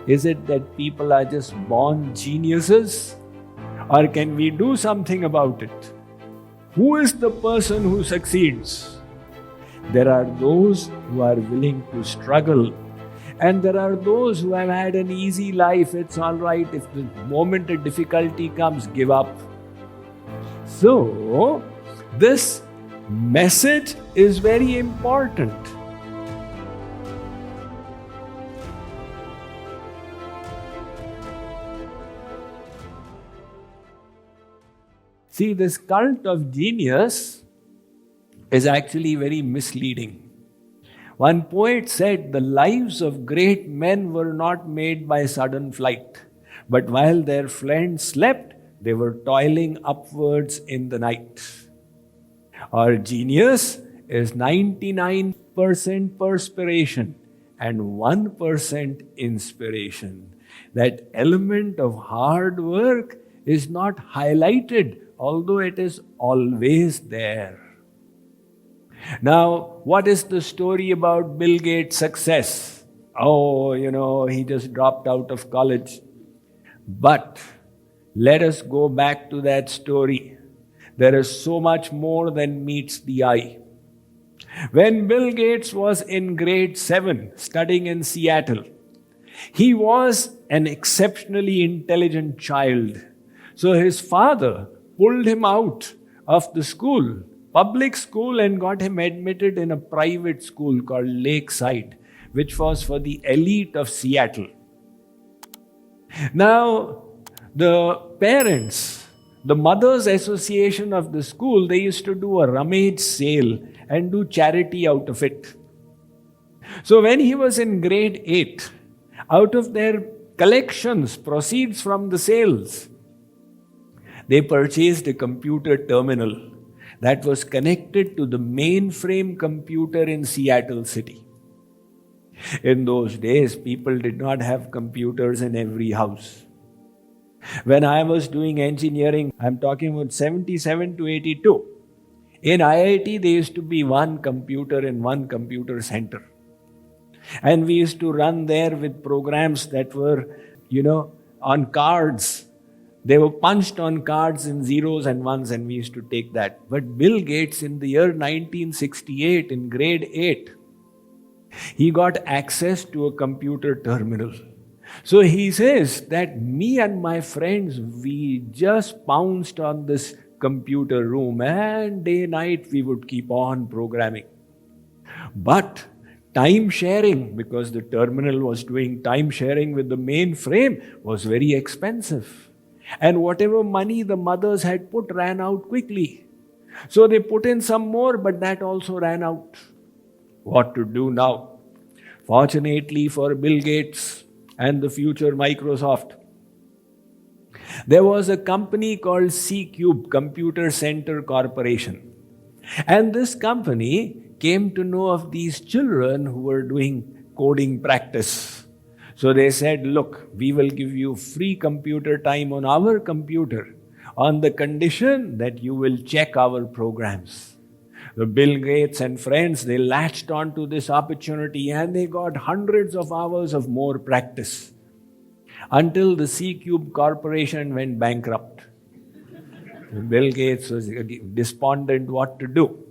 Is it that people are just born geniuses? Or can we do something about it? Who is the person who succeeds? There are those who are willing to struggle, and there are those who have had an easy life. It's all right. If the moment of difficulty comes, give up. So, this message is very important. See, this cult of genius is actually very misleading. One poet said the lives of great men were not made by sudden flight, but while their friends slept, they were toiling upwards in the night. Our genius is 99% perspiration and 1% inspiration. That element of hard work is not highlighted, although it is always there. Now, what is the story about Bill Gates' success? Oh, he just dropped out of college. But let us go back to that story. There is so much more than meets the eye. When Bill Gates was in grade 7, studying in Seattle, he was an exceptionally intelligent child. So his father pulled him out of the school, public school, and got him admitted in a private school called Lakeside, which was for the elite of Seattle. Now, the parents, the mothers' association of the school, they used to do a rummage sale and do charity out of it. So when he was in grade 8, out of their collections, proceeds from the sales, they purchased a computer terminal that was connected to the mainframe computer in Seattle City. In those days, people did not have computers in every house. When I was doing engineering, I'm talking about 77 to 82. In IIT, there used to be one computer in one computer center. And we used to run there with programs that were, on cards. They were punched on cards in zeros and ones, and we used to take that. But Bill Gates, in the year 1968, in grade 8, he got access to a computer terminal. So he says that me and my friends, we just pounced on this computer room, and day night we would keep on programming. But time sharing, because the terminal was doing time sharing with the mainframe, was very expensive. And whatever money the mothers had put ran out quickly. So they put in some more, but that also ran out. What to do now? Fortunately for Bill Gates and the future Microsoft, there was a company called CCube, Computer Center Corporation. And this company came to know of these children who were doing coding practice. So they said, look, we will give you free computer time on our computer on the condition that you will check our programs. The Bill Gates and friends, they latched onto this opportunity and they got hundreds of hours of more practice until the CCube Corporation went bankrupt. Bill Gates was despondent what to do.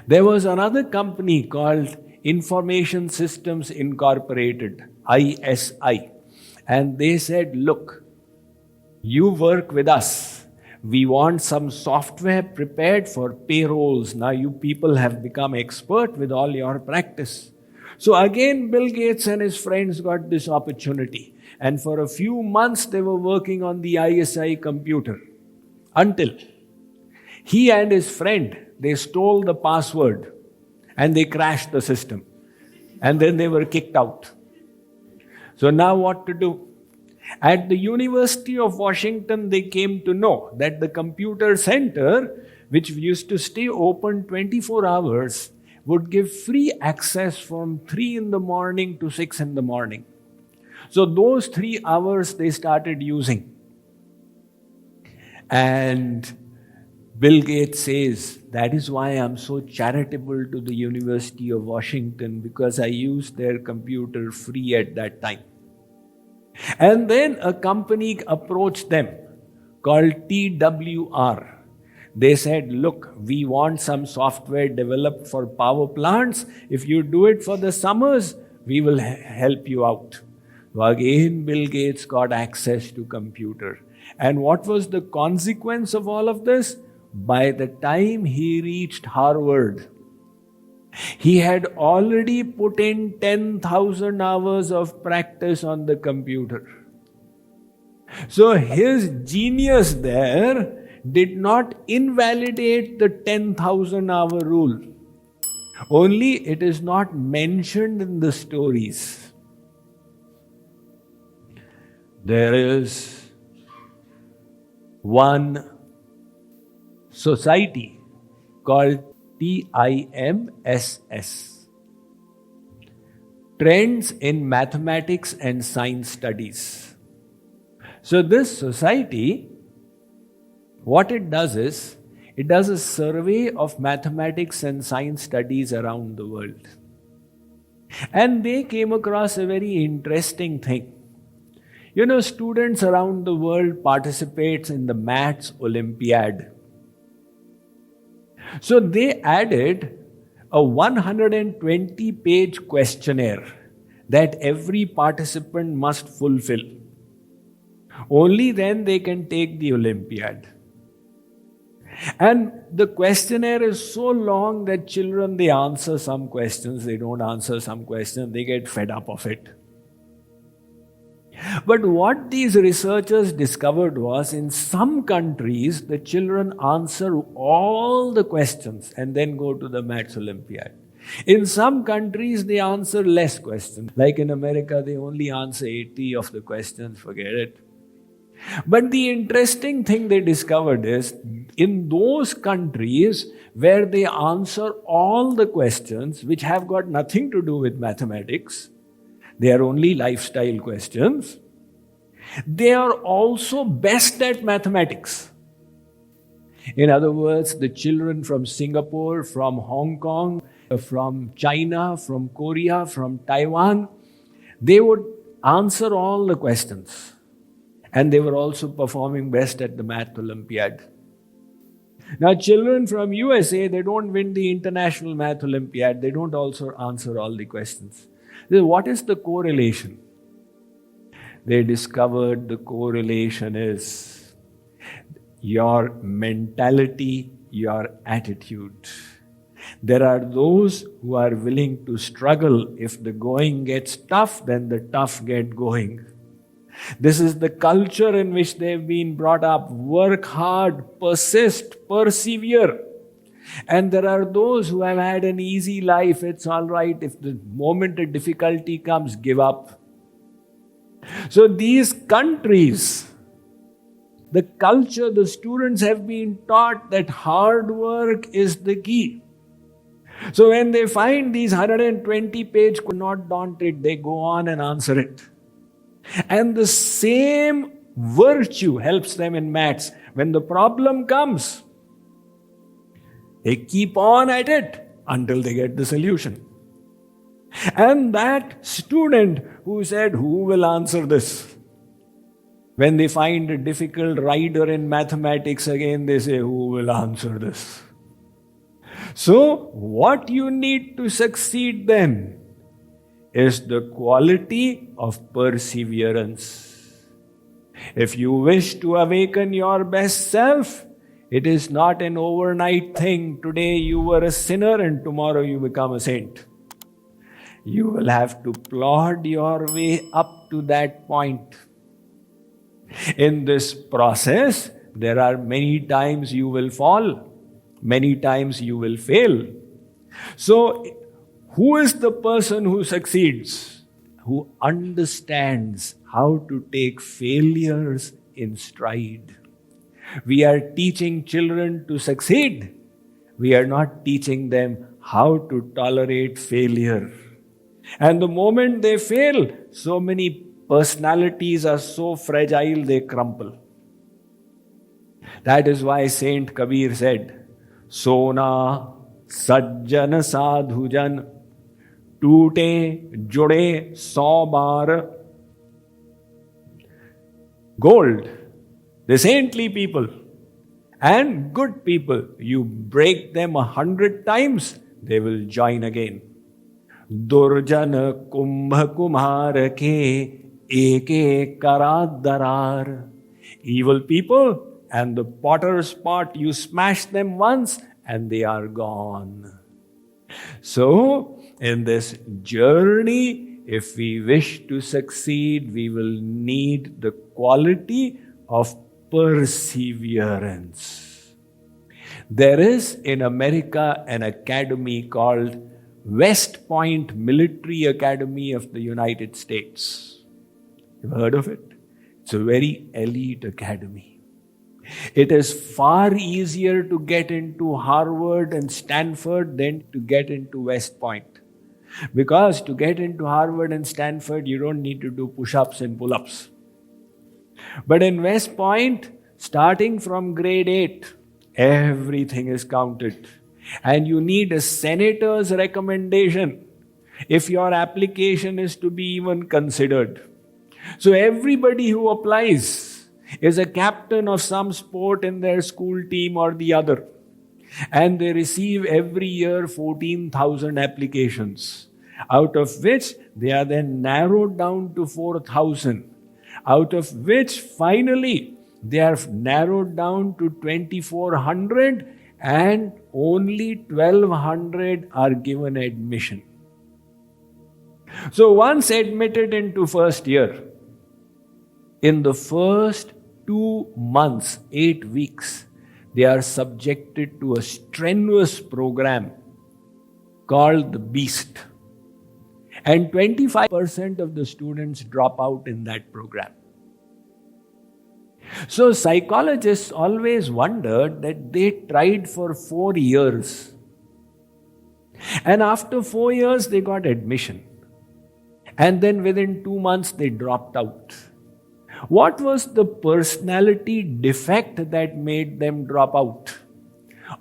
There was another company called Information Systems Incorporated, ISI. And they said, look, you work with us. We want some software prepared for payrolls. Now you people have become expert with all your practice. So again, Bill Gates and his friends got this opportunity. And for a few months, they were working on the ISI computer. Until he and his friend, they stole the password and they crashed the system. And then they were kicked out. So now what to do? At the University of Washington, they came to know that the computer center, which used to stay open 24 hours, would give free access from 3 in the morning to 6 in the morning. So those 3 hours they started using. And Bill Gates says, that is why I'm so charitable to the University of Washington, because I used their computer free at that time. And then a company approached them called TWR. They said, look, we want some software developed for power plants. If you do it for the summers, we will help you out. So again, Bill Gates got access to computer. And what was the consequence of all of this? By the time he reached Harvard, he had already put in 10,000 hours of practice on the computer. So his genius there did not invalidate the 10,000 hour rule. Only it is not mentioned in the stories. There is one society called TIMSS, Trends in Mathematics and Science Studies. So this society, what it does is, it does a survey of mathematics and science studies around the world. And they came across a very interesting thing. You know, students around the world participate in the Maths Olympiad. So they added a 120-page questionnaire that every participant must fulfill. Only then they can take the Olympiad. And the questionnaire is so long that children, they answer some questions, they don't answer some questions, they get fed up of it. But what these researchers discovered was, in some countries, the children answer all the questions and then go to the Maths Olympiad. In some countries, they answer less questions. Like in America, they only answer 80 of the questions, forget it. But the interesting thing they discovered is, in those countries where they answer all the questions, which have got nothing to do with mathematics, they are only lifestyle questions, they are also best at mathematics. In other words, the children from Singapore, from Hong Kong, from China, from Korea, from Taiwan, they would answer all the questions. And they were also performing best at the Math Olympiad. Now, children from USA, they don't win the International Math Olympiad. They don't also answer all the questions. What is the correlation? They discovered the correlation is your mentality, your attitude. There are those who are willing to struggle. If the going gets tough, then the tough get going. This is the culture in which they've been brought up. Work hard, persist, persevere. And there are those who have had an easy life. It's all right. If the moment of difficulty comes, give up. So these countries, the culture, the students have been taught that hard work is the key. So when they find these 120-page not daunted, they go on and answer it. And the same virtue helps them in maths. When the problem comes, they keep on at it until they get the solution. And that student who said, who will answer this? When they find a difficult rider in mathematics again, they say, who will answer this? So, what you need to succeed then is the quality of perseverance. If you wish to awaken your best self, it is not an overnight thing. Today you were a sinner and tomorrow you become a saint. You will have to plod your way up to that point. In this process, there are many times you will fall, many times you will fail. So, who is the person who succeeds? Who understands how to take failures in stride. We are teaching children to succeed. We are not teaching them how to tolerate failure. And the moment they fail, so many personalities are so fragile they crumple. That is why Saint Kabir said, Sona sajjan sadhujan टूटे जुड़े 100 बार gold, the saintly people and good people, you break them 100 times, they will join again. Durjana kumbha kumar ke eke karat darar. Evil people and the potter's pot, you smash them once and they are gone. So, in this journey, if we wish to succeed, we will need the quality of perseverance. There is in America an academy called West Point Military Academy of the United States. You've heard of it? It's a very elite academy. It is far easier to get into Harvard and Stanford than to get into West Point. Because to get into Harvard and Stanford, you don't need to do push-ups and pull-ups. But in West Point, starting from grade 8, everything is counted. And you need a senator's recommendation if your application is to be even considered. So everybody who applies is a captain of some sport in their school team or the other. And they receive every year 14,000 applications, out of which they are then narrowed down to 4,000, out of which finally they are narrowed down to 2,400 and only 1,200 are given admission. So once admitted into first year, in the first 2 months, 8 weeks, they are subjected to a strenuous program called the Beast. And 25% of the students drop out in that program. So psychologists always wondered that they tried for 4 years. And after 4 years, they got admission. And then within 2 months, they dropped out. What was the personality defect that made them drop out?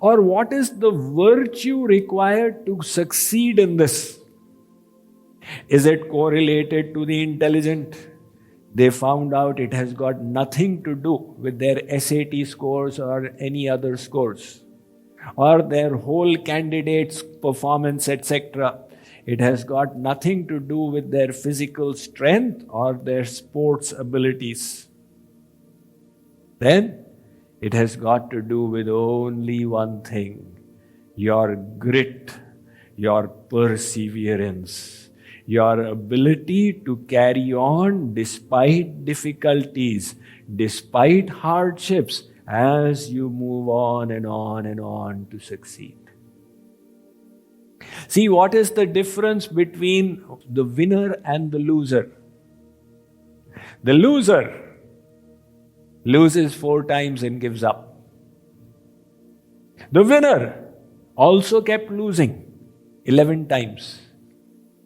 Or what is the virtue required to succeed in this? Is it correlated to the intelligent? They found out it has got nothing to do with their SAT scores or any other scores, or their whole candidate's performance, etc. It has got nothing to do with their physical strength or their sports abilities. Then it has got to do with only one thing: your grit, your perseverance, your ability to carry on despite difficulties, despite hardships, as you move on and on and on to succeed. See, what is the difference between the winner and the loser? The loser loses 4 times and gives up. The winner also kept losing 11 times,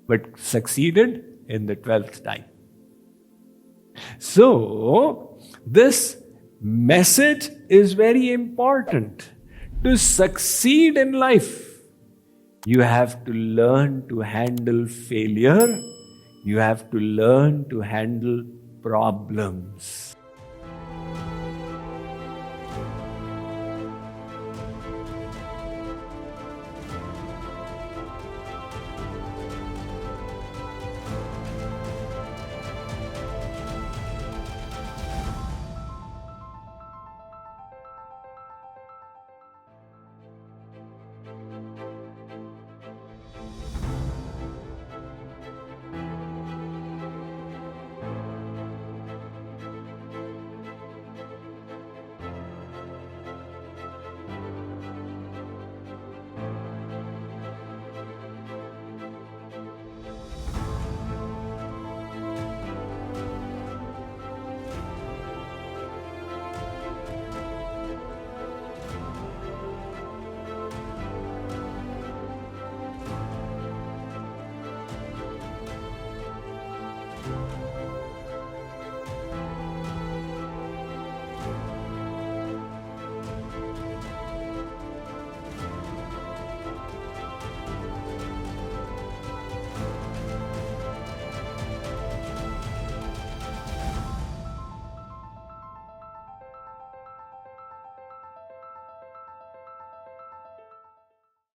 but succeeded in the 12th time. So, this message is very important. To succeed in life, you have to learn to handle failure. You have to learn to handle problems.